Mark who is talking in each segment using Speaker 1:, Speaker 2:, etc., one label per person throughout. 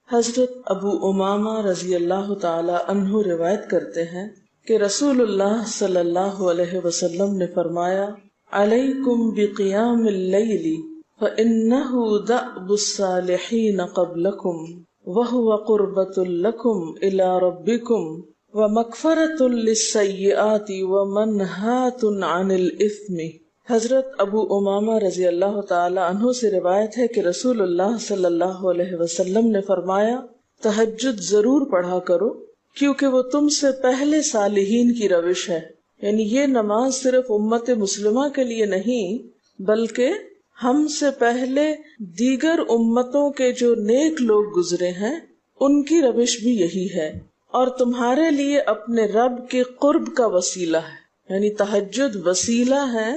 Speaker 1: حضرت ابو امامہ رضی اللہ تعالی عنہ روایت کرتے ہیں کہ رسول اللہ صلی اللہ علیہ وسلم نے فرمایا، علیکم بقیام اللیل فإنہ دأب الصالحین قبلکم وہو قربۃ لکم الی ربکم ومغفرۃ للسیئات ومنہاۃ عن الاثم۔ حضرت ابو امامہ رضی اللہ تعالی عنہ سے روایت ہے کہ رسول اللہ صلی اللہ علیہ وسلم نے فرمایا، تہجد ضرور پڑھا کرو کیونکہ وہ تم سے پہلے صالحین کی روش ہے۔ یعنی یہ نماز صرف امت مسلمہ کے لیے نہیں بلکہ ہم سے پہلے دیگر امتوں کے جو نیک لوگ گزرے ہیں ان کی روش بھی یہی ہے، اور تمہارے لیے اپنے رب کے قرب کا وسیلہ ہے۔ یعنی تہجد وسیلہ ہے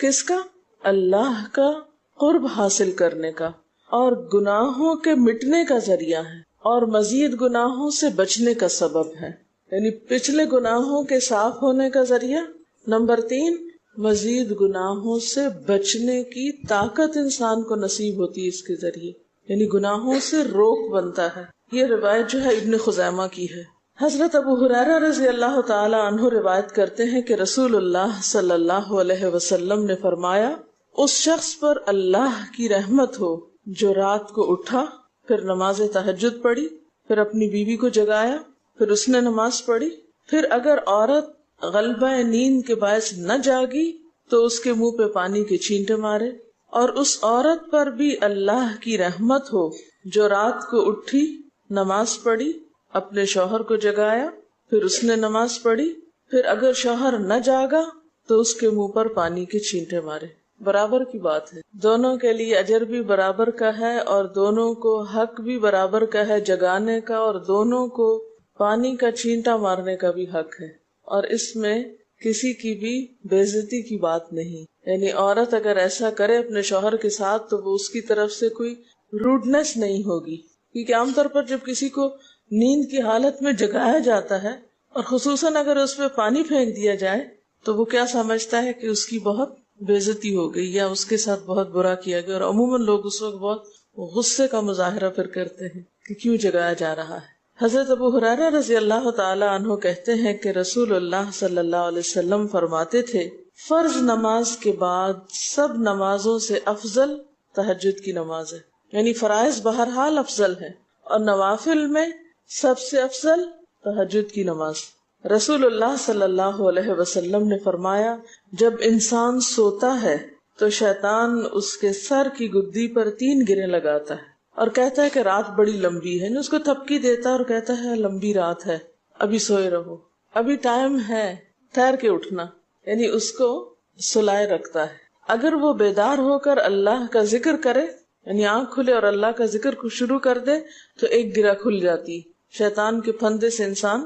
Speaker 1: کس کا؟ اللہ کا قرب حاصل کرنے کا، اور گناہوں کے مٹنے کا ذریعہ ہے، اور مزید گناہوں سے بچنے کا سبب ہے۔ یعنی پچھلے گناہوں کے صاف ہونے کا ذریعہ، نمبر 3 مزید گناہوں سے بچنے کی طاقت انسان کو نصیب ہوتی ہے اس کے ذریعے، یعنی گناہوں سے روک بنتا ہے۔ یہ روایت جو ہے ابن خزیمہ کی ہے۔ حضرت ابو ہریرہ رضی اللہ تعالی عنہ روایت کرتے ہیں کہ رسول اللہ صلی اللہ علیہ وسلم نے فرمایا، اس شخص پر اللہ کی رحمت ہو جو رات کو اٹھا، پھر نماز تہجد پڑھی، پھر اپنی بیوی کو جگایا، پھر اس نے نماز پڑھی، پھر اگر عورت غلبہ نیند کے باعث نہ جاگی تو اس کے منہ پہ پانی کے چھینٹے مارے، اور اس عورت پر بھی اللہ کی رحمت ہو جو رات کو اٹھی، نماز پڑھی، اپنے شوہر کو جگایا، پھر اس نے نماز پڑھی، پھر اگر شوہر نہ جاگا تو اس کے منہ پر پانی کے چھینٹے مارے۔ برابر کی بات ہے، دونوں کے لیے اجر بھی برابر کا ہے اور دونوں کو حق بھی برابر کا ہے جگانے کا، اور دونوں کو پانی کا چھینٹا مارنے کا بھی حق ہے، اور اس میں کسی کی بھی بے عزتی کی بات نہیں۔ یعنی عورت اگر ایسا کرے اپنے شوہر کے ساتھ تو وہ اس کی طرف سے کوئی روڈنس نہیں ہوگی، کیونکہ عام طور پر جب کسی کو نیند کی حالت میں جگایا جاتا ہے اور خصوصاً اگر اس پہ پانی پھینک دیا جائے تو وہ کیا سمجھتا ہے کہ اس کی بہت بے عزتی ہو گئی یا اس کے ساتھ بہت برا کیا گیا، اور عموماً لوگ اس وقت بہت غصے کا مظاہرہ پھر کرتے ہیں کہ کیوں جگایا جا رہا ہے۔ حضرت ابو ہریرہ رضی اللہ تعالی عنہ کہتے ہیں کہ رسول اللہ صلی اللہ علیہ وسلم فرماتے تھے، فرض نماز کے بعد سب نمازوں سے افضل تہجد کی نماز ہے۔ یعنی فرائض بہرحال افضل ہے اور نوافل میں سب سے افضل تہجد کی نماز۔ رسول اللہ صلی اللہ علیہ وسلم نے فرمایا، جب انسان سوتا ہے تو شیطان اس کے سر کی گدی پر 3 گریں لگاتا ہے اور کہتا ہے کہ رات بڑی لمبی ہے، اس کو تھپکی دیتا ہے اور کہتا ہے لمبی رات ہے، ابھی سوئے رہو، ابھی ٹائم ہے، ٹھہر کے اٹھنا، یعنی اس کو سلائے رکھتا ہے۔ اگر وہ بیدار ہو کر اللہ کا ذکر کرے، یعنی آنکھ کھلے اور اللہ کا ذکر کو شروع کر دے تو ایک گرہ کھل جاتی، شیطان کے پھندے سے انسان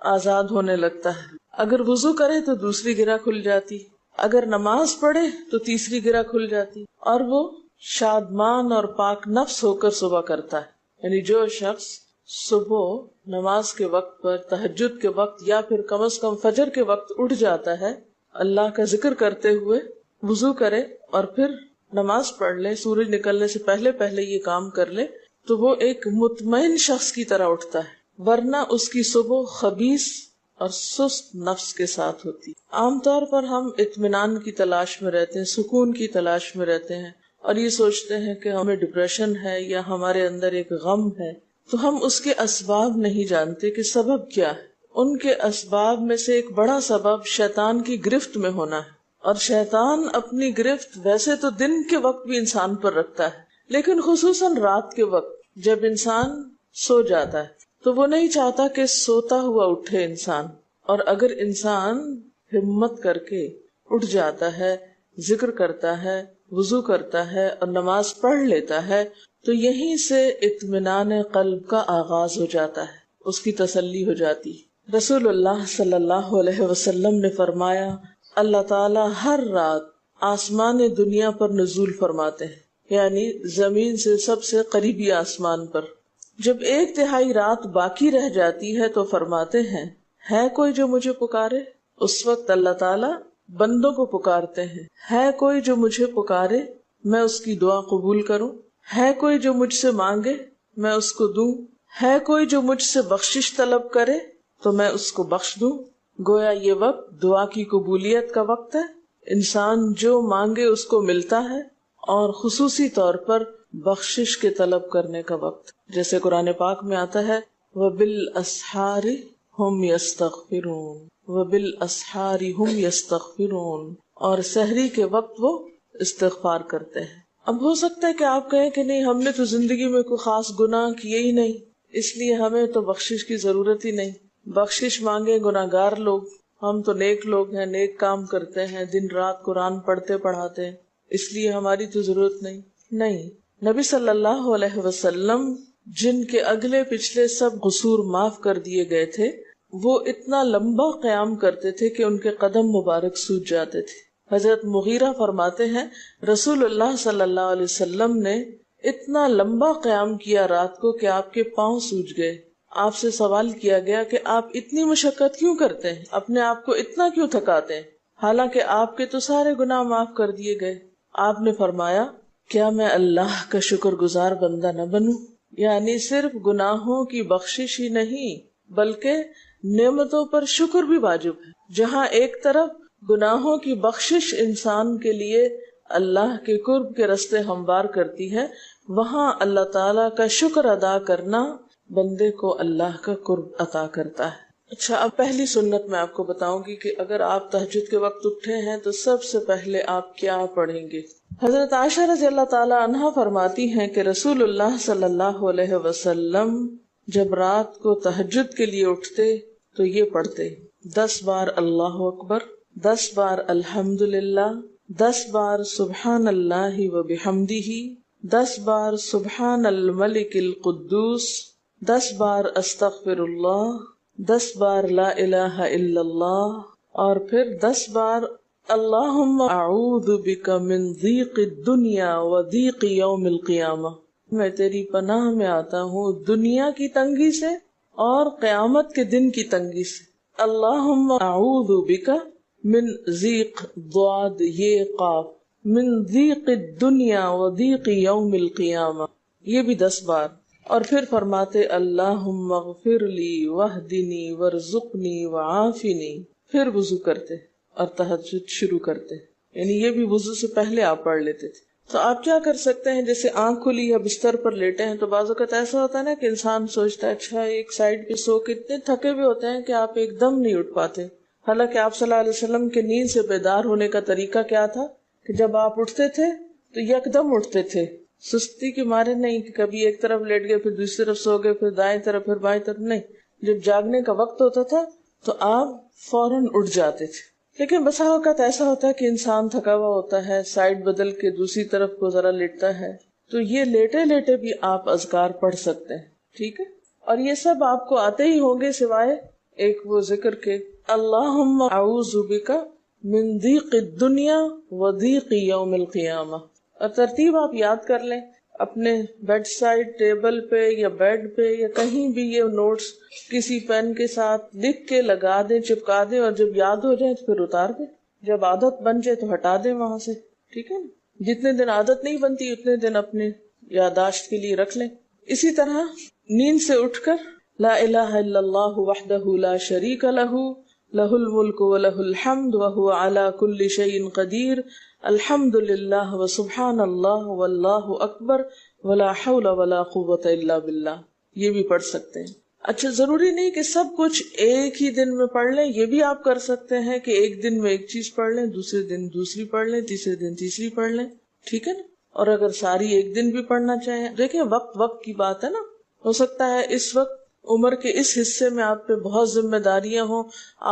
Speaker 1: آزاد ہونے لگتا ہے۔ اگر وضو کرے تو دوسری گرہ کھل جاتی، اگر نماز پڑھے تو تیسری گرہ کھل جاتی، اور وہ شادمان اور پاک نفس ہو کر صبح کرتا ہے۔ یعنی جو شخص صبح نماز کے وقت پر، تہجد کے وقت یا پھر کم از کم فجر کے وقت اٹھ جاتا ہے، اللہ کا ذکر کرتے ہوئے وضو کرے اور پھر نماز پڑھ لے، سورج نکلنے سے پہلے پہلے یہ کام کر لے تو وہ ایک مطمئن شخص کی طرح اٹھتا ہے، ورنہ اس کی صبح خبیث اور سست نفس کے ساتھ ہوتی۔ عام طور پر ہم اطمینان کی تلاش میں رہتے ہیں، سکون کی تلاش میں رہتے ہیں، اور یہ سوچتے ہیں کہ ہمیں ڈپریشن ہے یا ہمارے اندر ایک غم ہے، تو ہم اس کے اسباب نہیں جانتے کہ سبب کیا ہے۔ ان کے اسباب میں سے ایک بڑا سبب شیطان کی گرفت میں ہونا ہے، اور شیطان اپنی گرفت ویسے تو دن کے وقت بھی انسان پر رکھتا ہے، لیکن خصوصاً رات کے وقت جب انسان سو جاتا ہے تو وہ نہیں چاہتا کہ سوتا ہوا اٹھے انسان، اور اگر انسان ہمت کر کے اٹھ جاتا ہے، ذکر کرتا ہے، وضو کرتا ہے اور نماز پڑھ لیتا ہے تو یہیں سے اطمینان قلب کا آغاز ہو جاتا ہے، اس کی تسلی ہو جاتی۔ رسول اللہ صلی اللہ علیہ وسلم نے فرمایا، اللہ تعالی ہر رات آسمان دنیا پر نزول فرماتے ہیں، یعنی زمین سے سب سے قریبی آسمان پر۔ جب 1/3 رات باقی رہ جاتی ہے تو فرماتے ہیں، ہے کوئی جو مجھے پکارے؟ اس وقت اللہ تعالی بندوں کو پکارتے ہیں، ہے کوئی جو مجھے پکارے میں اس کی دعا قبول کروں؟ ہے کوئی جو مجھ سے مانگے میں اس کو دوں؟ ہے کوئی جو مجھ سے بخشش طلب کرے تو میں اس کو بخش دوں. گویا یہ وقت دعا کی قبولیت کا وقت ہے. انسان جو مانگے اس کو ملتا ہے، اور خصوصی طور پر بخشش کے طلب کرنے کا وقت، جیسے قرآن پاک میں آتا ہے وَبِالْأَسْحَارِ هُمْ يَسْتَغْفِرُونَ، وَبِالْأَسْحَارِ هُمْ يَسْتَغْفِرُونَ، اور سحری کے وقت وہ استغفار کرتے ہیں. اب ہو سکتا ہے کہ آپ کہیں کہ نہیں، ہم نے تو زندگی میں کوئی خاص گناہ کیے ہی نہیں، اس لیے ہمیں تو بخشش کی ضرورت ہی نہیں. بخشش مانگے گناہگار لوگ، ہم تو نیک لوگ ہیں، نیک کام کرتے ہیں، دن رات قرآن پڑھتے پڑھاتے ہیں، اس لیے ہماری تو ضرورت نہیں. نہیں، نبی صلی اللہ علیہ وسلم جن کے اگلے پچھلے سب قصور معاف کر دیے گئے تھے، وہ اتنا لمبا قیام کرتے تھے کہ ان کے قدم مبارک سوج جاتے تھے. حضرت مغیرہ فرماتے ہیں رسول اللہ صلی اللہ علیہ وسلم نے اتنا لمبا قیام کیا رات کو کہ آپ کے پاؤں سوج گئے. آپ سے سوال کیا گیا کہ آپ اتنی مشقت کیوں کرتے ہیں، اپنے آپ کو اتنا کیوں تھکاتے ہیں، حالانکہ آپ کے تو سارے گناہ معاف کر دیے گئے. آپ نے فرمایا کیا میں اللہ کا شکر گزار بندہ نہ بنوں؟ یعنی صرف گناہوں کی بخشش ہی نہیں بلکہ نعمتوں پر شکر بھی واجب ہے. جہاں ایک طرف گناہوں کی بخشش انسان کے لیے اللہ کے قرب کے راستے ہموار کرتی ہے، وہاں اللہ تعالیٰ کا شکر ادا کرنا بندے کو اللہ کا قرب عطا کرتا ہے. اچھا، اب پہلی سنت میں آپ کو بتاؤں گی کہ اگر آپ تہجد کے وقت اٹھے ہیں تو سب سے پہلے آپ کیا پڑھیں گے. حضرت عائشہ رضی اللہ تعالیٰ عنہا فرماتی ہیں کہ رسول اللہ صلی اللہ علیہ وسلم جب رات کو تہجد کے لیے اٹھتے تو یہ پڑھتے 10 بار اللہ اکبر، 10 بار الحمدللہ، 10 بار سبحان اللہ و بحمدہ، 10 بار سبحان الملک القدوس، 10 بار استغفر اللہ، 10 بار لا الہ الا اللہ، اور پھر 10 بار اللہم اعوذ بک من ضیق الدنیا و ضیق یوم القیامہ، میں تیری پناہ میں آتا ہوں دنیا کی تنگی سے اور قیامت کے دن کی تنگی سے. اللہم اعوذ بک من ضیق ضاد یہ قاف، من ضیق الدنیا و ضیق یوم القیامہ، یہ بھی 10 بار. اور پھر فرماتے اللہم اغفر لی واہدنی وارزقنی وعافنی، پھر وضو کرتے اور تہجد شروع کرتے. یعنی یہ بھی وضو سے پہلے آپ پڑھ لیتے تھے. تو آپ کیا کر سکتے ہیں، جیسے آنکھ کھلی یا بستر پر لیٹے ہیں تو بعض اوقات ایسا ہوتا ہے نا کہ انسان سوچتا ہے اچھا ایک سائڈ پہ سو کے اتنے تھکے ہوئے ہوتے ہیں کہ آپ ایک دم نہیں اٹھ پاتے. حالانکہ آپ صلی اللہ علیہ وسلم کے نیند سے بیدار ہونے کا طریقہ کیا تھا کہ جب آپ اٹھتے تھے تو یکدم اٹھتے تھے، سستی کے مارے نہیں کہ کبھی ایک طرف لیٹ گئے پھر دوسری طرف سو گئے پھر دائیں طرف پھر بائیں طرف، نہیں. جب جاگنے کا وقت ہوتا تھا تو آپ فوراً اٹھ جاتے تھے. لیکن بسا اوقات ایسا ہوتا ہے کہ انسان تھکا ہوا ہوتا ہے، سائڈ بدل کے دوسری طرف کو ذرا لیٹتا ہے، تو یہ لیٹے لیٹے بھی آپ اذکار پڑھ سکتے ہیں. ٹھیک ہے، اور یہ سب آپ کو آتے ہی ہوں گے سوائے ایک وہ ذکر کے اللہم اعوذ بک من ضیق الدنیا و ضیق یوم القیامہ. اور ترتیب آپ یاد کر لیں، اپنے بیڈ سائڈ ٹیبل پہ یا بیڈ پہ یا کہیں بھی یہ نوٹس کسی پین کے ساتھ لکھ کے لگا دیں، چپکا دیں، اور جب یاد ہو جائے تو پھر اتار دیں، جب عادت بن جائے تو ہٹا دیں وہاں سے. ٹھیک ہے نا، جتنے دن عادت نہیں بنتی اتنے دن اپنے یادداشت کے لیے رکھ لیں. اسی طرح نیند سے اٹھ کر لا الہ الا اللہ وحدہ لا شریک لہ لہ الملک ولہ الحمد وہو علی کل شیء قدیر الحمد للہ وسبحان اللہ واللہ اکبر ولا حول ولا قوۃ الا باللہ، یہ بھی پڑھ سکتے ہیں. اچھا، ضروری نہیں کہ سب کچھ ایک ہی دن میں پڑھ لیں، یہ بھی آپ کر سکتے ہیں کہ ایک دن میں ایک چیز پڑھ لیں، دوسرے دن دوسری پڑھ لیں، تیسرے دن تیسری پڑھ لیں. ٹھیک ہے نا، اور اگر ساری ایک دن بھی پڑھنا چاہیں، دیکھیں وقت کی بات ہے نا. ہو سکتا ہے اس وقت عمر کے اس حصے میں آپ پہ بہت ذمہ داریاں ہوں،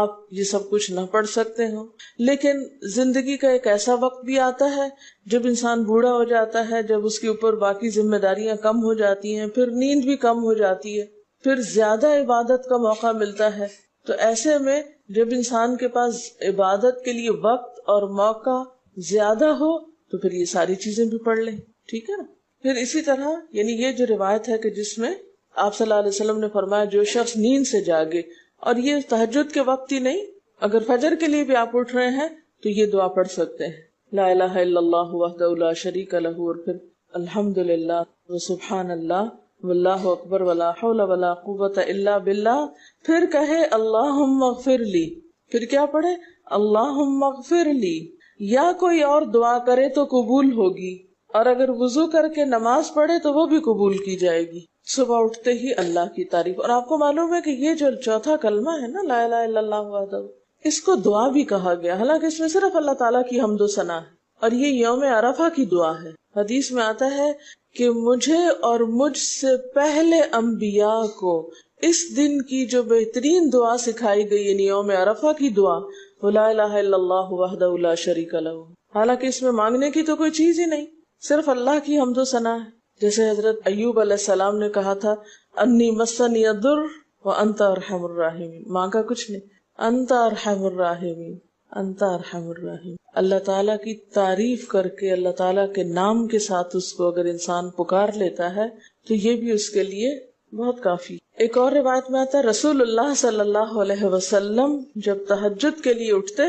Speaker 1: آپ یہ سب کچھ نہ پڑھ سکتے ہوں، لیکن زندگی کا ایک ایسا وقت بھی آتا ہے جب انسان بوڑھا ہو جاتا ہے، جب اس کے اوپر باقی ذمہ داریاں کم ہو جاتی ہیں، پھر نیند بھی کم ہو جاتی ہے، پھر زیادہ عبادت کا موقع ملتا ہے. تو ایسے میں جب انسان کے پاس عبادت کے لیے وقت اور موقع زیادہ ہو تو پھر یہ ساری چیزیں بھی پڑھ لیں. ٹھیک ہے نا. پھر اسی طرح یعنی یہ جو روایت ہے کہ جس میں آپ صلی اللہ علیہ وسلم نے فرمایا جو شخص نیند سے جاگے، اور یہ تہجد کے وقت ہی نہیں، اگر فجر کے لیے بھی آپ اٹھ رہے ہیں تو یہ دعا پڑھ سکتے ہیں، لا الہ الا اللہ وحدہ لا شریک لہ، اور پھر الحمدللہ و سبحان اللہ واللہ اکبر ولا حول ولا قوت الا باللہ، پھر کہے اللہم اغفر لی، پھر کیا پڑھے اللہم اغفر لی، یا کوئی اور دعا کرے تو قبول ہوگی، اور اگر وضو کر کے نماز پڑھے تو وہ بھی قبول کی جائے گی۔ صبح اٹھتے ہی اللہ کی تعریف۔ اور آپ کو معلوم ہے کہ یہ جو چوتھا کلمہ ہے نا، لا الہ الا اللہ وحدہ، اس کو دعا بھی کہا گیا، حالانکہ اس میں صرف اللہ تعالیٰ کی حمد و ثنا ہے، اور یہ یوم عرفہ کی دعا ہے۔ حدیث میں آتا ہے کہ مجھے اور مجھ سے پہلے انبیاء کو اس دن کی جو بہترین دعا سکھائی گئی، یعنی یوم عرفہ کی دعا، لا الہ الا اللہ وحدہ لا شریک لہ، حالانکہ اس میں مانگنے کی تو کوئی چیز ہی نہیں، صرف اللہ کی حمد و ثنا ہے۔ جیسے حضرت ایوب علیہ السلام نے کہا تھا انی مسنی الضر وانت ارحم الراحمین، مانگا کچھ نہیں، انت ارحم الراحمین، انت ارحم الراحمین۔ اللہ تعالیٰ کی تعریف کر کے، اللہ تعالیٰ کے نام کے ساتھ اس کو اگر انسان پکار لیتا ہے تو یہ بھی اس کے لیے بہت کافی۔ ایک اور روایت میں آتا ہے رسول اللہ صلی اللہ علیہ وسلم جب تہجد کے لیے اٹھتے،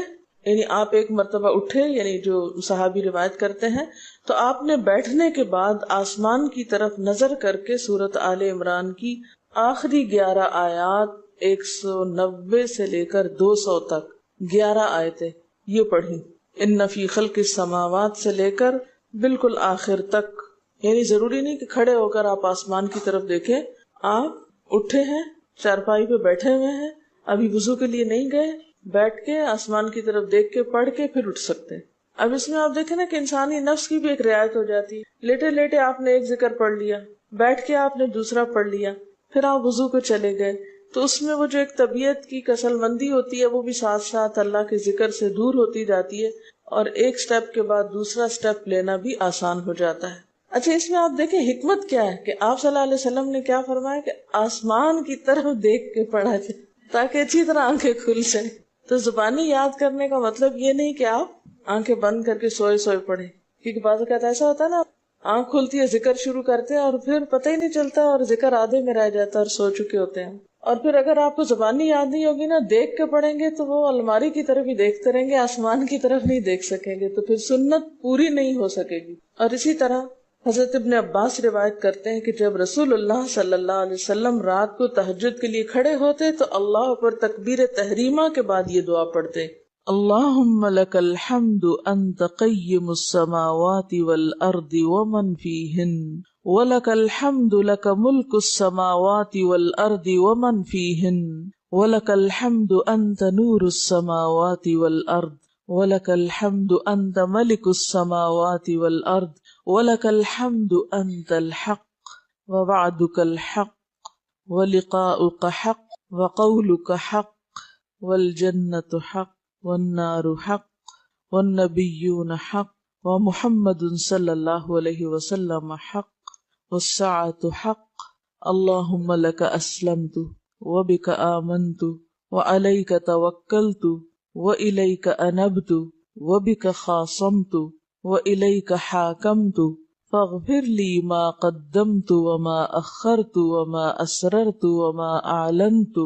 Speaker 1: یعنی آپ ایک مرتبہ اٹھے، یعنی جو صحابی روایت کرتے ہیں، تو آپ نے بیٹھنے کے بعد آسمان کی طرف نظر کر کے سورۃ آل عمران کی آخری 11 آیات 190 سے لے کر 200 تک 11 آیتیں یہ پڑھی، ان فی خلق السماوات سے لے کر بالکل آخر تک۔ یعنی ضروری نہیں کہ کھڑے ہو کر آپ آسمان کی طرف دیکھیں، آپ اٹھے ہیں، چارپائی پہ بیٹھے ہوئے ہیں، ابھی وضو کے لیے نہیں گئے، بیٹھ کے آسمان کی طرف دیکھ کے پڑھ کے پھر اٹھ سکتے ہیں۔ اب اس میں آپ دیکھیں نا کہ انسانی نفس کی بھی ایک رعایت ہو جاتی ہے، لیٹے لیٹے آپ نے ایک ذکر پڑھ لیا، بیٹھ کے آپ نے دوسرا پڑھ لیا، پھر آپ وضو کو چلے گئے، تو اس میں وہ جو ایک طبیعت کی کسل مندی ہوتی ہے وہ بھی ساتھ ساتھ اللہ کے ذکر سے دور ہوتی جاتی ہے، اور ایک سٹیپ کے بعد دوسرا سٹیپ لینا بھی آسان ہو جاتا ہے۔ اچھا، اس میں آپ دیکھیں حکمت کیا ہے کہ آپ صلی اللہ علیہ وسلم نے کیا فرمایا کہ آسمان کی طرف دیکھ کے پڑھا جائے تاکہ اچھی طرح آنکھیں کھل جائیں۔ تو زبانی یاد کرنے کا مطلب یہ نہیں کہ آپ آنکھیں بند کر کے سوئے سوئے پڑھیں، کیونکہ بعض اوقات ایسا ہوتا ہے نا، آنکھ کھلتی ہے، ذکر شروع کرتے ہیں اور پھر پتہ ہی نہیں چلتا اور ذکر آدھے میں رہ جاتا ہے اور سو چکے ہوتے ہیں۔ اور پھر اگر آپ کو زبانی یاد نہیں ہوگی نا، دیکھ کے پڑھیں گے تو وہ الماری کی طرف ہی دیکھتے رہیں گے، آسمان کی طرف نہیں دیکھ سکیں گے، تو پھر سنت پوری نہیں ہو سکے گی۔ اور اسی طرح حضرت ابن عباس روایت کرتے ہیں کہ جب رسول اللہ صلی اللہ علیہ وسلم رات کو تہجد کے لیے کھڑے ہوتے تو اللہ پر تکبیر تحریمہ کے بعد یہ دعا پڑھتے، اللہم لک الحمد انت قیم السماوات والارض ومن فیہن ولک الحمد لک ملک السماوات والارض ومن فیہن ولک الحمد انت نور السماوات والارض ولک الحمد انت ملک السماوات والارض ولک الحمد انت الحق ووعدک الحق ولقاؤک حق وقولک حق والجنت حق والنار حق والنبیون حق ومحمد صلی اللہ علیہ وسلم حق والساعة حق اللہم لک اسلمت وبک آمنت وعلیک توکلت وإلیک انبت وبک خاصمت وإلیک حاکمت فاغفر لی ما قدمت وما اخرت وما اسررت وما اعلنت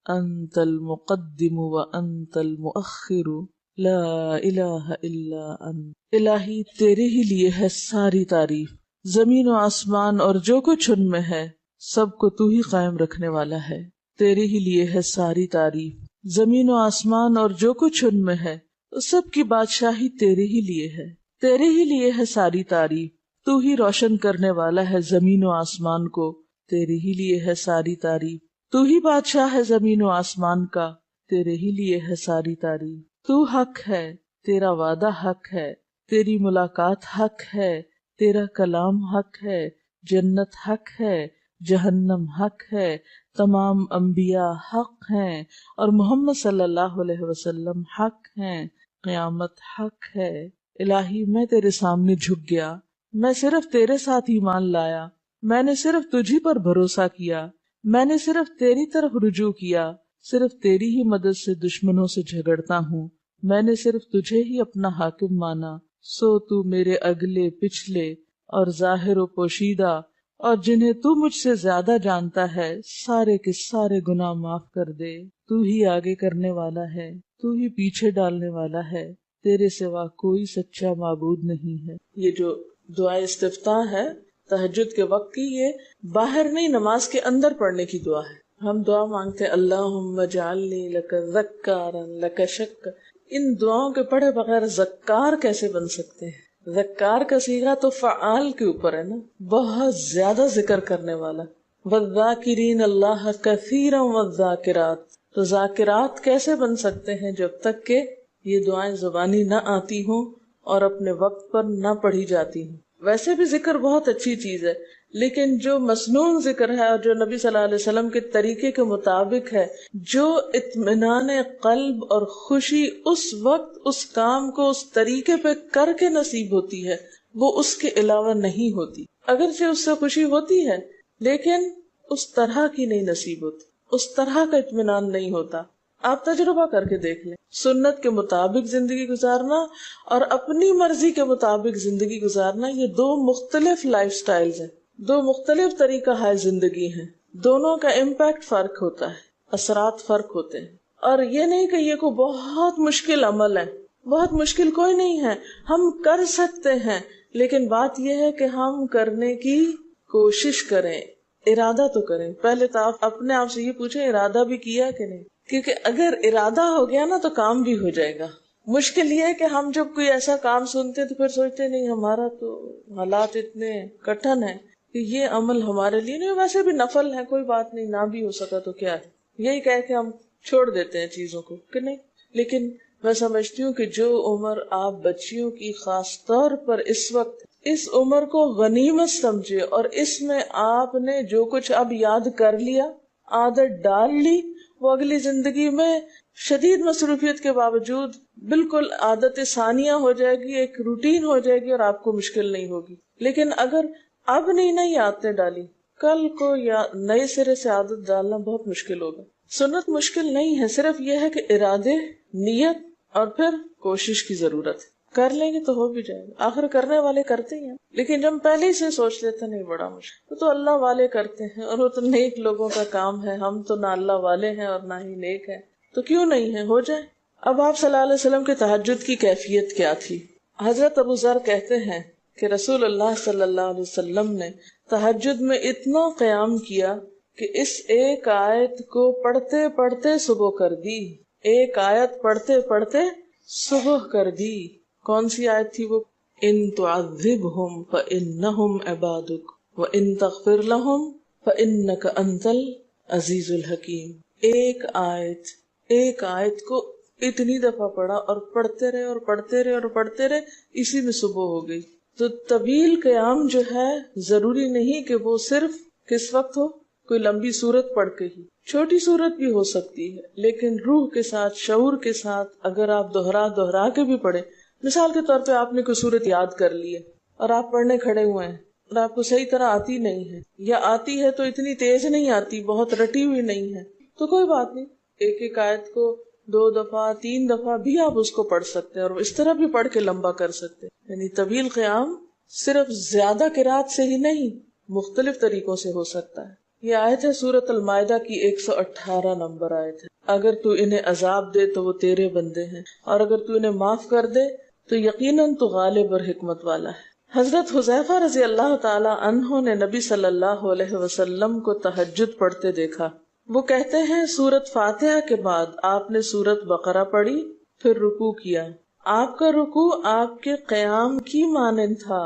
Speaker 1: انت المقدم وانت المؤخر لا الہ الا انت۔ الہی تیرے ہی لیے ہے ساری تعریف، زمین و آسمان اور جو کچھ ان میں ہے سب کو تو ہی قائم رکھنے والا ہے، تیرے ہی لیے ہے ساری تعریف، زمین و آسمان اور جو کچھ ان میں ہے سب کی بادشاہی تیرے ہی لیے ہے، تیرے ہی لیے ہے ساری تعریف، تو ہی روشن کرنے والا ہے زمین و آسمان کو، تیرے ہی لیے ہے ساری تعریف، تو ہی بادشاہ ہے زمین و آسمان کا، تیرے ہی لیے ہے ساری تعریف، تو حق ہے، تیرا وعدہ حق ہے، تیری ملاقات حق ہے، تیرا کلام حق ہے، جنت حق ہے، جہنم حق ہے، تمام انبیاء حق ہیں اور محمد صلی اللہ علیہ وسلم حق ہیں، قیامت حق ہے۔ الہی میں تیرے سامنے جھک گیا، میں صرف تیرے ساتھ ایمان لایا، میں نے صرف تجھی پر بھروسہ کیا، میں نے صرف تیری طرف رجوع کیا، صرف تیری ہی مدد سے دشمنوں سے جھگڑتا ہوں، میں نے صرف تجھے ہی اپنا حاکم مانا، سو تو میرے اگلے پچھلے اور ظاہر و پوشیدہ اور جنہیں تو مجھ سے زیادہ جانتا ہے سارے کے سارے گناہ معاف کر دے، تو ہی آگے کرنے والا ہے، تو ہی پیچھے ڈالنے والا ہے، تیرے سوا کوئی سچا معبود نہیں ہے۔ یہ جو دعا استفتاح ہے تہجد کے وقت کی یہ باہر نہیں، نماز کے اندر پڑھنے کی دعا ہے. ہم دعا مانگتے ہیں اللہم اجعلنی لک ذکارا لک شکارا. ان دعاؤں کے پڑھے بغیر ذکار کیسے بن سکتے ہیں؟ ذکار کا صیغہ تو فعال کے اوپر ہے نا، بہت زیادہ ذکر کرنے والا. والذاکرین اللہ کثیرا والذاکرات. تو ذاکرات کیسے بن سکتے ہیں جب تک کہ یہ دعائیں زبانی نہ آتی ہوں اور اپنے وقت پر نہ پڑھی جاتی ہوں. ویسے بھی ذکر بہت اچھی چیز ہے، لیکن جو مسنون ذکر ہے اور جو نبی صلی اللہ علیہ وسلم کے طریقے کے مطابق ہے، جو اطمینان قلب اور خوشی اس وقت اس کام کو اس طریقے پہ کر کے نصیب ہوتی ہے، وہ اس کے علاوہ نہیں ہوتی. اگرچہ اس سے خوشی ہوتی ہے لیکن اس طرح کی نہیں نصیب ہوتی، اس طرح کا اطمینان نہیں ہوتا. آپ تجربہ کر کے دیکھ لیں، سنت کے مطابق زندگی گزارنا اور اپنی مرضی کے مطابق زندگی گزارنا، یہ دو مختلف لائف سٹائلز ہیں، دو مختلف طریقہ ہے زندگی ہیں. دونوں کا امپیکٹ فرق ہوتا ہے، اثرات فرق ہوتے ہیں. اور یہ نہیں کہ یہ کوئی بہت مشکل عمل ہے، بہت مشکل کوئی نہیں ہے، ہم کر سکتے ہیں. لیکن بات یہ ہے کہ ہم کرنے کی کوشش کریں، ارادہ تو کریں. پہلے تو آپ اپنے آپ سے یہ پوچھیں ارادہ بھی کیا کہ نہیں، کیونکہ اگر ارادہ ہو گیا نا تو کام بھی ہو جائے گا. مشکل یہ ہے کہ ہم جب کوئی ایسا کام سنتے تو پھر سوچتے نہیں ہمارا تو حالات اتنے کٹھن ہیں کہ یہ عمل ہمارے لیے نہیں، ویسے بھی نفل ہے، کوئی بات نہیں، نہ بھی ہو سکا تو کیا ہے، یہی کہہ کے ہم چھوڑ دیتے ہیں چیزوں کو کہ نہیں. لیکن میں سمجھتی ہوں کہ جو عمر آپ بچیوں کی خاص طور پر اس وقت اس عمر کو غنیمت سمجھے اور اس میں آپ نے جو کچھ اب یاد کر لیا، عادت ڈال لی، وہ اگلی زندگی میں شدید مصروفیت کے باوجود بالکل عادت ثانیہ ہو جائے گی، ایک روٹین ہو جائے گی اور آپ کو مشکل نہیں ہوگی. لیکن اگر اب نہیں عادتیں ڈالی، کل کو یا نئے سرے سے عادت ڈالنا بہت مشکل ہوگا. سنت مشکل نہیں ہے، صرف یہ ہے کہ ارادے، نیت اور پھر کوشش کی ضرورت ہے. کر لیں گے تو ہو بھی جائے گا، آخر کرنے والے کرتے ہی ہیں. لیکن جب پہلے ہی سے سوچ لیتے نہیں بڑا مشکل، تو اللہ والے کرتے ہیں اور وہ تو نیک لوگوں کا کام ہے. ہم تو نہ اللہ والے ہیں اور نہ ہی نیک ہیں، تو کیوں نہیں ہے، ہو جائے. اب آپ صلی اللہ علیہ وسلم کے تہجد کی کیفیت کیا تھی؟ حضرت ابو ذر کہتے ہیں کہ رسول اللہ صلی اللہ علیہ وسلم نے تہجد میں اتنا قیام کیا کہ اس ایک آیت کو پڑھتے پڑھتے صبح کر دی. ایک آیت پڑھتے پڑھتے صبح کر دی. کون سی آیت تھی وہ؟ ان تعذبہم فانہم عبادک وان تغفر لہم فانک انت العزیز الحکیم. ایک آیت کو اتنی دفعہ پڑھا اور پڑھتے رہے اور پڑھتے رہے اور پڑھتے رہے، اسی میں صبح ہو گئی. تو طویل قیام جو ہے ضروری نہیں کہ وہ صرف کس وقت ہو، کوئی لمبی سورت پڑھ کے ہی، چھوٹی سورت بھی ہو سکتی ہے، لیکن روح کے ساتھ، شعور کے ساتھ اگر آپ دوہرا کے بھی پڑھیں. مثال کے طور پہ آپ نے کوئی سورت یاد کر لی ہے اور آپ پڑھنے کھڑے ہوئے ہیں اور آپ کو صحیح طرح آتی نہیں ہے، یا آتی ہے تو اتنی تیز نہیں آتی، بہت رٹی ہوئی نہیں ہے، تو کوئی بات نہیں، ایک ایک آیت کو 2 دفعہ 3 دفعہ بھی آپ اس کو پڑھ سکتے ہیں اور اس طرح بھی پڑھ کے لمبا کر سکتے ہیں. یعنی طویل قیام صرف زیادہ قرات سے ہی نہیں، مختلف طریقوں سے ہو سکتا ہے. یہ آیت ہے سورۃ المائدہ کی 118 نمبر آیت ہے. اگر تو انہیں عذاب دے تو وہ تیرے بندے ہیں، اور اگر تو انہیں معاف کر دے تو یقیناً تو غالب اور حکمت والا ہے. حضرت حذیفہ رضی اللہ تعالی عنہ نے نبی صلی اللہ علیہ وسلم کو تہجد پڑھتے دیکھا. وہ کہتے ہیں سورۃ فاتحہ کے بعد آپ نے سورۃ بقرہ پڑھی، پھر رکوع کیا. آپ کا رکوع آپ کے قیام کی مانند تھا.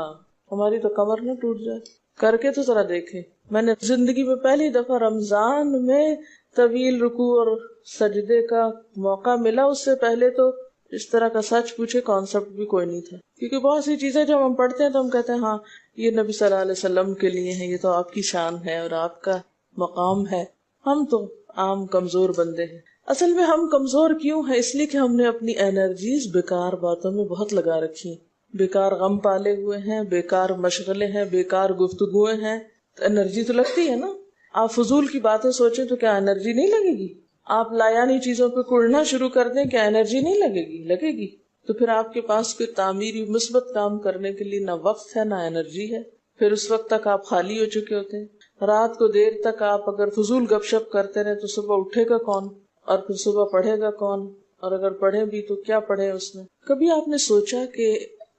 Speaker 1: ہماری تو کمر نہ ٹوٹ جائے. کر کے تو ذرا دیکھیں. میں نے زندگی میں پہلی دفعہ رمضان میں طویل رکوع اور سجدے کا موقع ملا. اس سے پہلے تو اس طرح کا سچ پوچھے کانسیپٹ بھی کوئی نہیں تھا، کیونکہ بہت سی چیزیں جب ہم پڑھتے ہیں تو ہم کہتے ہیں ہاں یہ نبی صلی اللہ علیہ وسلم کے لیے ہے، یہ تو آپ کی شان ہے اور آپ کا مقام ہے. ہم تو عام کمزور بندے ہیں. اصل میں ہم کمزور کیوں ہیں؟ اس لیے کہ ہم نے اپنی انرجیز بیکار باتوں میں بہت لگا رکھی ہیں، بیکار غم پالے ہوئے ہیں، بیکار مشغلے ہیں، بیکار گفتگویں ہیں. تو انرجی تو لگتی ہے نا. آپ فضول کی باتیں سوچیں تو کیا انرجی نہیں لگے گی؟ آپ لایانی چیزوں پہ کڑنا شروع کر دیں، کیا انرجی نہیں لگے گی؟ لگے گی. تو پھر آپ کے پاس کوئی تعمیری مثبت کام کرنے کے لیے نہ وقت ہے نہ انرجی ہے. پھر اس وقت تک آپ خالی ہو چکے ہوتے ہیں. رات کو دیر تک آپ اگر فضول گپ شپ کرتے رہے تو صبح اٹھے گا کون، اور پھر صبح پڑھے گا کون، اور اگر پڑھے بھی تو کیا پڑھے اس میں. کبھی آپ نے سوچا کہ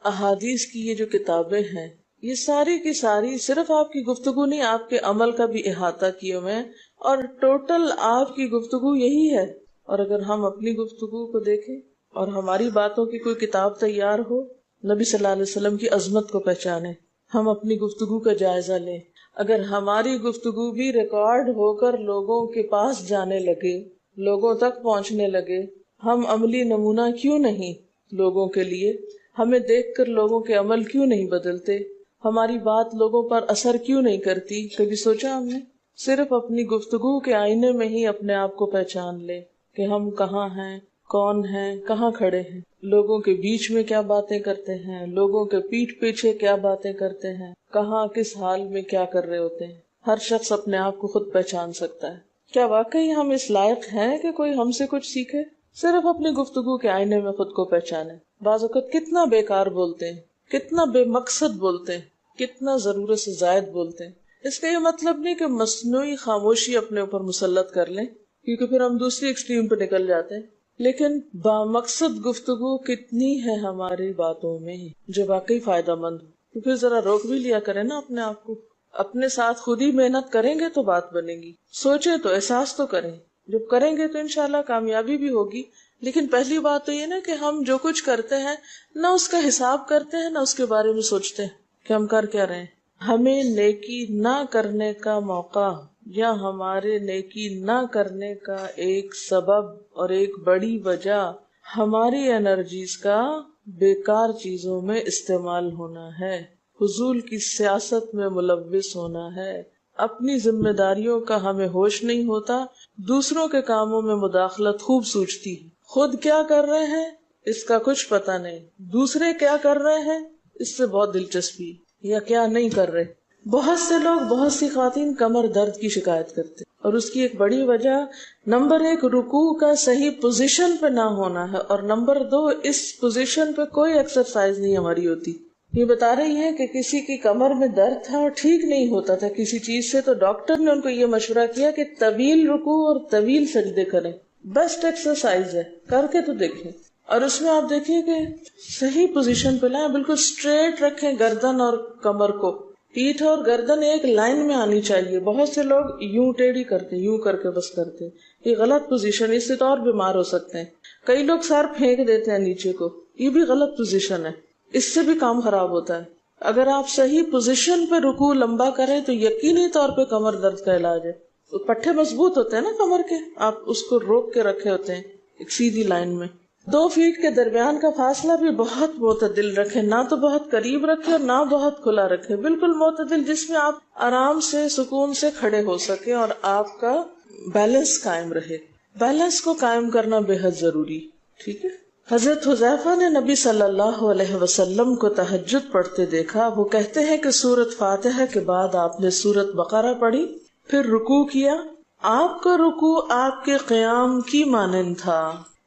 Speaker 1: احادیث کی یہ جو کتابیں ہیں یہ ساری کی ساری صرف آپ کی گفتگو نہیں، آپ کے عمل کا بھی احاطہ کیے ہوئے ہیں، اور ٹوٹل آپ کی گفتگو یہی ہے۔ اور اگر ہم اپنی گفتگو کو دیکھیں اور ہماری باتوں کی کوئی کتاب تیار ہو، نبی صلی اللہ علیہ وسلم کی عظمت کو پہچانیں، ہم اپنی گفتگو کا جائزہ لیں۔ اگر ہماری گفتگو بھی ریکارڈ ہو کر لوگوں کے پاس جانے لگے، لوگوں تک پہنچنے لگے، ہم عملی نمونہ کیوں نہیں لوگوں کے لیے؟ ہمیں دیکھ کر لوگوں کے عمل کیوں نہیں بدلتے؟ ہماری بات لوگوں پر اثر کیوں نہیں کرتی؟ کبھی سوچا ہم نے؟ صرف اپنی گفتگو کے آئینے میں ہی اپنے آپ کو پہچان لے کہ ہم کہاں ہیں، کون ہیں، کہاں کھڑے ہیں، لوگوں کے بیچ میں کیا باتیں کرتے ہیں، لوگوں کے پیٹھ پیچھے کیا باتیں کرتے ہیں، کہاں کس حال میں کیا کر رہے ہوتے ہیں۔ ہر شخص اپنے آپ کو خود پہچان سکتا ہے۔ کیا واقعی ہم اس لائق ہیں کہ کوئی ہم سے کچھ سیکھے؟ صرف اپنی گفتگو کے آئینے میں خود کو پہچانے۔ بعض اوقات کتنا بیکار بولتے ہیں، کتنا بے مقصد بولتے ہیں، کتنا ضرورت سے زائد بولتے ہیں۔ اس کا یہ مطلب نہیں کہ مصنوعی خاموشی اپنے اوپر مسلط کر لیں، کیونکہ پھر ہم دوسری ایکسٹریم پہ نکل جاتے ہیں، لیکن بامقصد گفتگو کتنی ہے ہماری باتوں میں جو واقعی فائدہ مند ہو، تو پھر ذرا روک بھی لیا کریں نا اپنے آپ کو۔ اپنے ساتھ خود ہی محنت کریں گے تو بات بنے گی، سوچیں تو احساس تو کریں، جب کریں گے تو انشاءاللہ کامیابی بھی ہوگی۔ لیکن پہلی بات تو یہ نا کہ ہم جو کچھ کرتے ہیں نہ اس کا حساب کرتے ہیں، نہ اس کے بارے میں سوچتے ہیں کہ ہم کر کیا رہے ہیں۔ ہمیں نیکی نہ کرنے کا موقع یا ہمارے نیکی نہ کرنے کا ایک سبب اور ایک بڑی وجہ ہماری انرجیز کا بیکار چیزوں میں استعمال ہونا ہے، فضول کی سیاست میں ملوث ہونا ہے، اپنی ذمہ داریوں کا ہمیں ہوش نہیں ہوتا، دوسروں کے کاموں میں مداخلت خوب سوچتی ہے، خود کیا کر رہے ہیں اس کا کچھ پتہ نہیں، دوسرے کیا کر رہے ہیں اس سے بہت دلچسپی یا کیا نہیں کر رہے۔ بہت سے لوگ، بہت سی خواتین کمر درد کی شکایت کرتے، اور اس کی ایک بڑی وجہ نمبر 1 رکوع کا صحیح پوزیشن پہ نہ ہونا ہے، اور نمبر 2 اس پوزیشن پہ کوئی ایکسرسائز نہیں ہماری ہوتی۔ یہ بتا رہی ہے کہ کسی کی کمر میں درد تھا اور ٹھیک نہیں ہوتا تھا کسی چیز سے، تو ڈاکٹر نے ان کو یہ مشورہ کیا کہ طویل رکوع اور طویل سجدے کریں، بیسٹ ایکسرسائز ہے، کر کے تو دیکھیں۔ اور اس میں آپ دیکھیں کہ صحیح پوزیشن پہ لائیں، بالکل اسٹریٹ رکھیں گردن اور کمر کو، پیٹھ اور گردن ایک لائن میں آنی چاہیے۔ بہت سے لوگ یوں ٹیڑھی کرتے، یوں کر کے بس کرتے، یہ غلط پوزیشن، اس سے تو اور بیمار ہو سکتے ہیں۔ کئی لوگ سر پھینک دیتے ہیں نیچے کو، یہ بھی غلط پوزیشن ہے، اس سے بھی کام خراب ہوتا ہے۔ اگر آپ صحیح پوزیشن پہ رکوع لمبا کریں تو یقینی طور پہ کمر درد کا علاج ہے۔ پٹھے مضبوط ہوتے ہیں نا کمر کے، آپ اس کو روک کے رکھے ہوتے ہیں ایک سیدھی لائن میں۔ 2 فیٹ کے درمیان کا فاصلہ بھی بہت معتدل رکھیں، نہ تو بہت قریب رکھیں اور نہ بہت کھلا رکھیں، بالکل معتدل، جس میں آپ آرام سے سکون سے کھڑے ہو سکیں اور آپ کا بیلنس قائم رہے۔ بیلنس کو قائم کرنا بے حد ضروری، ٹھیک ہے۔ حضرت حذیفہ نے نبی صلی اللہ علیہ وسلم کو تہجد پڑھتے دیکھا، وہ کہتے ہیں کہ سورۃ فاتحہ کے بعد آپ نے سورۃ بقرہ پڑھی، پھر رکوع کیا، آپ کا رکوع آپ کے قیام کی مانند تھا،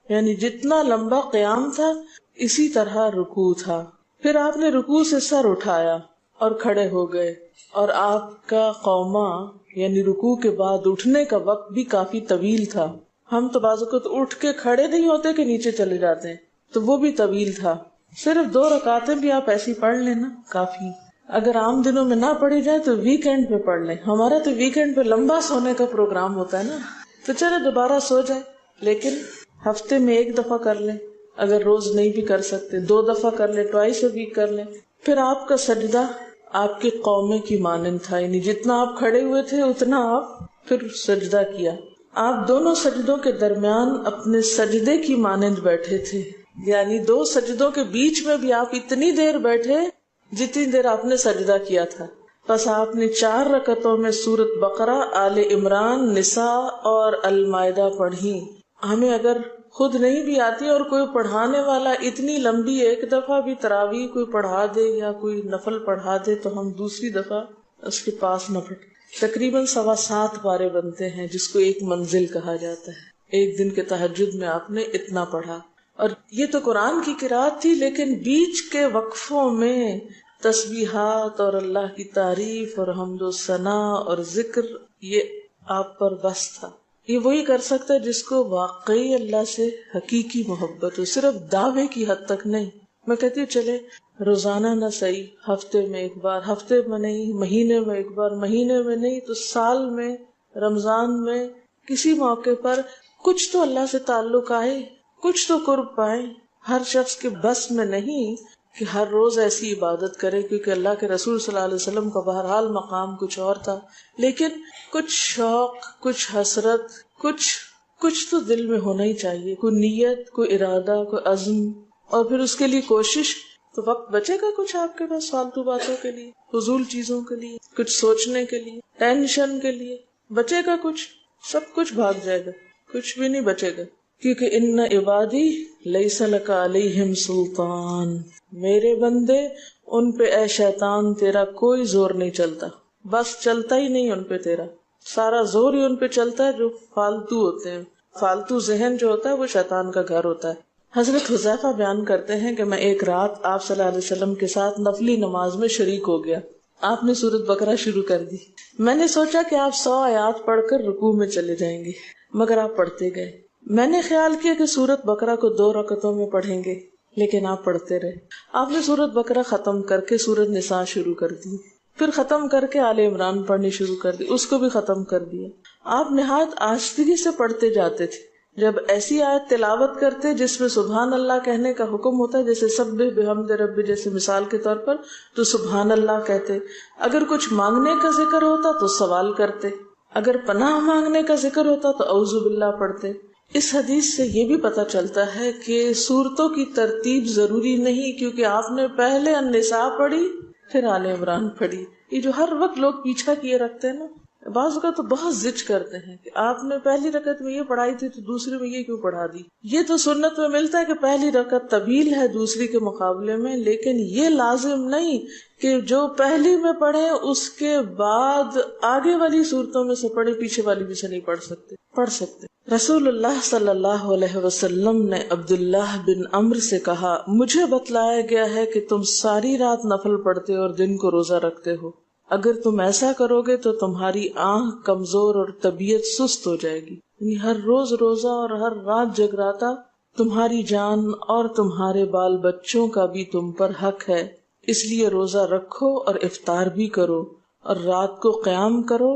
Speaker 1: یعنی جتنا لمبا قیام تھا اسی طرح رکوع تھا، پھر آپ نے رکوع سے سر اٹھایا اور کھڑے ہو گئے، اور آپ کا قوما یعنی رکوع کے بعد اٹھنے کا وقت بھی کافی طویل تھا۔ ہم تو بعض اوقات اٹھ کے کھڑے نہیں ہوتے کہ نیچے چلے جاتے ہیں، تو وہ بھی طویل تھا۔ صرف 2 رکعتیں بھی آپ ایسی پڑھ لیں نا کافی، اگر عام دنوں میں نہ پڑھی جائے تو ویکینڈ پہ پڑھ لیں۔ ہمارا تو ویکینڈ پہ لمبا سونے کا پروگرام ہوتا ہے نا، تو چلے دوبارہ سو جائے، لیکن ہفتے میں 1 دفعہ کر لیں، اگر روز نہیں بھی کر سکتے 2 دفعہ کر لیں، ٹوائس اے ویک کر لیں۔ پھر آپ کا سجدہ آپ کے قومے کی مانند تھا، یعنی جتنا آپ کھڑے ہوئے تھے اتنا آپ پھر سجدہ کیا۔ آپ دونوں سجدوں کے درمیان اپنے سجدے کی مانند بیٹھے تھے، یعنی 2 سجدوں کے بیچ میں بھی آپ اتنی دیر بیٹھے جتنی دیر آپ نے سجدہ کیا تھا۔ بس آپ نے 4 رکعتوں میں سورۃ بقرہ، آل عمران، نساء اور المائدہ پڑھی۔ ہمیں اگر خود نہیں بھی آتی اور کوئی پڑھانے والا اتنی لمبی 1 دفعہ بھی تراویح کوئی پڑھا دے یا کوئی نفل پڑھا دے تو ہم دوسری دفعہ اس کے پاس نہ پڑھیں۔ تقریباً 7.25 پارے بنتے ہیں، جس کو 1 منزل کہا جاتا ہے۔ ایک دن کے تہجد میں آپ نے اتنا پڑھا، اور یہ تو قرآن کی قرات تھی، لیکن بیچ کے وقفوں میں تسبیحات اور اللہ کی تعریف اور حمد و ثنا اور ذکر، یہ آپ پر بس تھا۔ یہ وہی کر سکتا ہے جس کو واقعی اللہ سے حقیقی محبت ہو، صرف دعوے کی حد تک نہیں۔ میں کہتی ہوں چلے روزانہ نہ صحیح، ہفتے میں ایک بار، ہفتے میں نہیں، مہینے میں ایک بار، مہینے میں نہیں تو سال میں، رمضان میں، کسی موقع پر کچھ تو اللہ سے تعلق آئے، کچھ تو قرب پائے. ہر شخص کے بس میں نہیں کہ ہر روز ایسی عبادت کرے، کیونکہ اللہ کے رسول صلی اللہ علیہ وسلم کا بہرحال مقام کچھ اور تھا، لیکن کچھ شوق، کچھ حسرت، کچھ تو دل میں ہونا ہی چاہیے، کوئی نیت، کوئی ارادہ، کوئی عزم، اور پھر اس کے لیے کوشش. تو وقت بچے گا کچھ آپ کے پاس فالتو باتوں کے لیے، فضول چیزوں کے لیے، کچھ سوچنے کے لیے، ٹینشن کے لیے بچے گا کچھ؟ سب کچھ بھاگ جائے گا، کچھ بھی نہیں بچے گا. کیونکہ ان عبادی لیس لک علیہم سلطان، میرے بندے ان پہ اے شیطان تیرا کوئی زور نہیں چلتا. بس چلتا ہی نہیں ان پہ تیرا، سارا زور ہی ان پہ چلتا ہے جو فالتو ہوتے ہیں. فالتو ذہن جو ہوتا ہے وہ شیطان کا گھر ہوتا ہے. حضرت حذیفہ بیان کرتے ہیں کہ میں ایک رات آپ صلی اللہ علیہ وسلم کے ساتھ نفلی نماز میں شریک ہو گیا. آپ نے سورۃ بقرہ شروع کر دی. میں نے سوچا کہ آپ 100 آیات پڑھ کر رکوع میں چلے جائیں گے، مگر آپ پڑھتے گئے. میں نے خیال کیا کہ سورۃ بقرہ کو 2 رکعتوں میں پڑھیں گے، لیکن آپ پڑھتے رہے. آپ نے سورۃ بقرہ ختم کر کے سورۃ نساء شروع کر دی، پھر ختم کر کے آل عمران پڑھنی شروع کر دی، اس کو بھی ختم کر دیا. آپ نہایت آہستگی سے پڑھتے جاتے تھے. جب ایسی آیت تلاوت کرتے جس میں سبحان اللہ کہنے کا حکم ہوتا ہے، جیسے سبح بحمد ربی جیسے مثال کے طور پر، تو سبحان اللہ کہتے. اگر کچھ مانگنے کا ذکر ہوتا تو سوال کرتے، اگر پناہ مانگنے کا ذکر ہوتا تو اعوذ باللہ پڑھتے. اس حدیث سے یہ بھی پتہ چلتا ہے کہ سورتوں کی ترتیب ضروری نہیں، کیونکہ آپ نے پہلے النساء پڑھی پھر آل عمران پڑھی. یہ جو ہر وقت لوگ پیچھا کیے رکھتے ہیں نا، بعض اوقات تو بہت ضد کرتے ہیں کہ آپ نے پہلی رکعت میں یہ پڑھائی تھی تو دوسری میں یہ کیوں پڑھا دی. یہ تو سنت میں ملتا ہے کہ پہلی رکعت طویل ہے دوسری کے مقابلے میں، لیکن یہ لازم نہیں کہ جو پہلی میں پڑھے اس کے بعد آگے والی صورتوں میں سے پڑھے، پیچھے والی بھی سے نہیں پڑھ سکتے. رسول اللہ صلی اللہ علیہ وسلم نے عبداللہ بن عمرو سے کہا، مجھے بتلایا گیا ہے کہ تم ساری رات نفل پڑھتے اور دن کو روزہ رکھتے ہو. اگر تم ایسا کرو گے تو تمہاری آنکھ کمزور اور طبیعت سست ہو جائے گی. یعنی ہر روز روزہ اور ہر رات جگراتا تمہاری جان اور تمہارے بال بچوں کا بھی تم پر حق ہے. اس لیے روزہ رکھو اور افطار بھی کرو، اور رات کو قیام کرو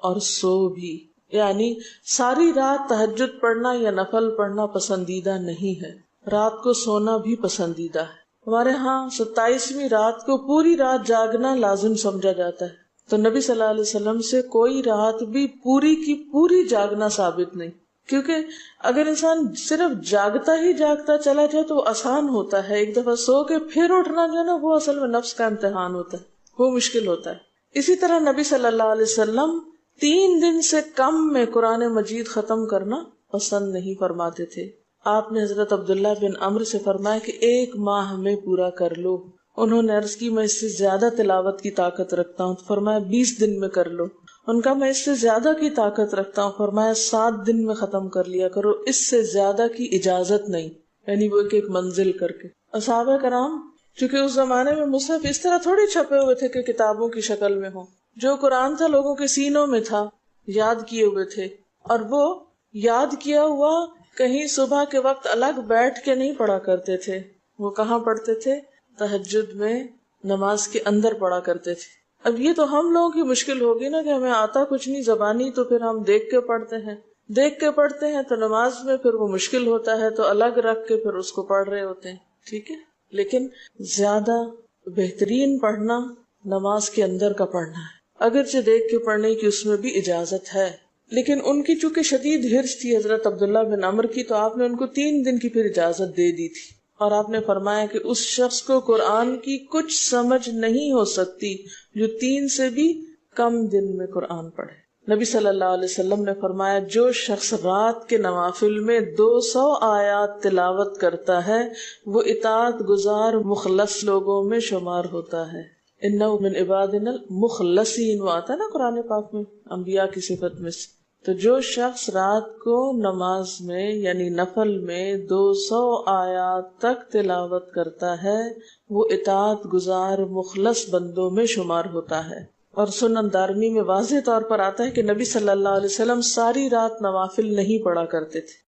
Speaker 1: اور سو بھی. یعنی ساری رات تہجد پڑھنا یا نفل پڑھنا پسندیدہ نہیں ہے، رات کو سونا بھی پسندیدہ ہے. ہمارے ہاں 27ویں رات کو پوری رات جاگنا لازم سمجھا جاتا ہے، تو نبی صلی اللہ علیہ وسلم سے کوئی رات بھی پوری کی پوری جاگنا ثابت نہیں. کیونکہ اگر انسان صرف جاگتا ہی جاگتا چلا جائے تو وہ آسان ہوتا ہے، ایک دفعہ سو کے پھر اٹھنا جو ہے نا وہ اصل میں نفس کا امتحان ہوتا ہے، وہ مشکل ہوتا ہے. اسی طرح نبی صلی اللہ علیہ وسلم 3 دن سے کم میں قرآن مجید ختم کرنا پسند نہیں فرماتے تھے. آپ نے حضرت عبداللہ بن عمرو سے فرمایا کہ 1 ماہ میں پورا کر لو. انہوں نے عرض کی میں اس سے زیادہ تلاوت کی طاقت رکھتا ہوں، تو فرمایا 20 دن میں کر لو. ان کا میں اس سے زیادہ کی طاقت رکھتا ہوں، فرمایا 7 دن میں ختم کر لیا کرو، اس سے زیادہ کی اجازت نہیں. یعنی وہ ایک منزل کر کے. صحابہ کرام چونکہ اس زمانے میں مصحف اس طرح تھوڑی چھپے ہوئے تھے کہ کتابوں کی شکل میں ہوں، جو قرآن تھا لوگوں کے سینوں میں تھا، یاد کیے ہوئے تھے، اور وہ یاد کیا ہوا کہیں صبح کے وقت الگ بیٹھ کے نہیں پڑھا کرتے تھے. وہ کہاں پڑھتے تھے؟ تہجد میں نماز کے اندر پڑھا کرتے تھے. اب یہ تو ہم لوگوں کی مشکل ہوگی نا کہ ہمیں آتا کچھ نہیں زبانی، تو پھر ہم دیکھ کے پڑھتے ہیں تو نماز میں پھر وہ مشکل ہوتا ہے، تو الگ رکھ کے پھر اس کو پڑھ رہے ہوتے ہیں. ٹھیک ہے، لیکن زیادہ بہترین پڑھنا نماز کے اندر کا پڑھنا ہے. اگرچہ دیکھ کے پڑھنے کی اس میں بھی اجازت ہے، لیکن ان کی چونکہ شدید حرص تھی حضرت عبداللہ بن عمرو کی، تو آپ نے ان کو 3 دن کی پھر اجازت دے دی تھی. اور آپ نے فرمایا کہ اس شخص کو قرآن کی کچھ سمجھ نہیں ہو سکتی جو 3 سے بھی کم دن میں قرآن پڑھے. نبی صلی اللہ علیہ وسلم نے فرمایا جو شخص رات کے نوافل میں 200 آیات تلاوت کرتا ہے وہ اطاعت گزار مخلص لوگوں میں شمار ہوتا ہے. انہ من عبادنا المخلصین، وہ آتا ہے نا قرآن پاک میں انبیاء کی صفت میں سے. تو جو شخص رات کو نماز میں یعنی نفل میں 200 آیات تک تلاوت کرتا ہے وہ اطاعت گزار مخلص بندوں میں شمار ہوتا ہے. اور سنن دارمی میں واضح طور پر آتا ہے کہ نبی صلی اللہ علیہ وسلم ساری رات نوافل نہیں پڑھا کرتے تھے.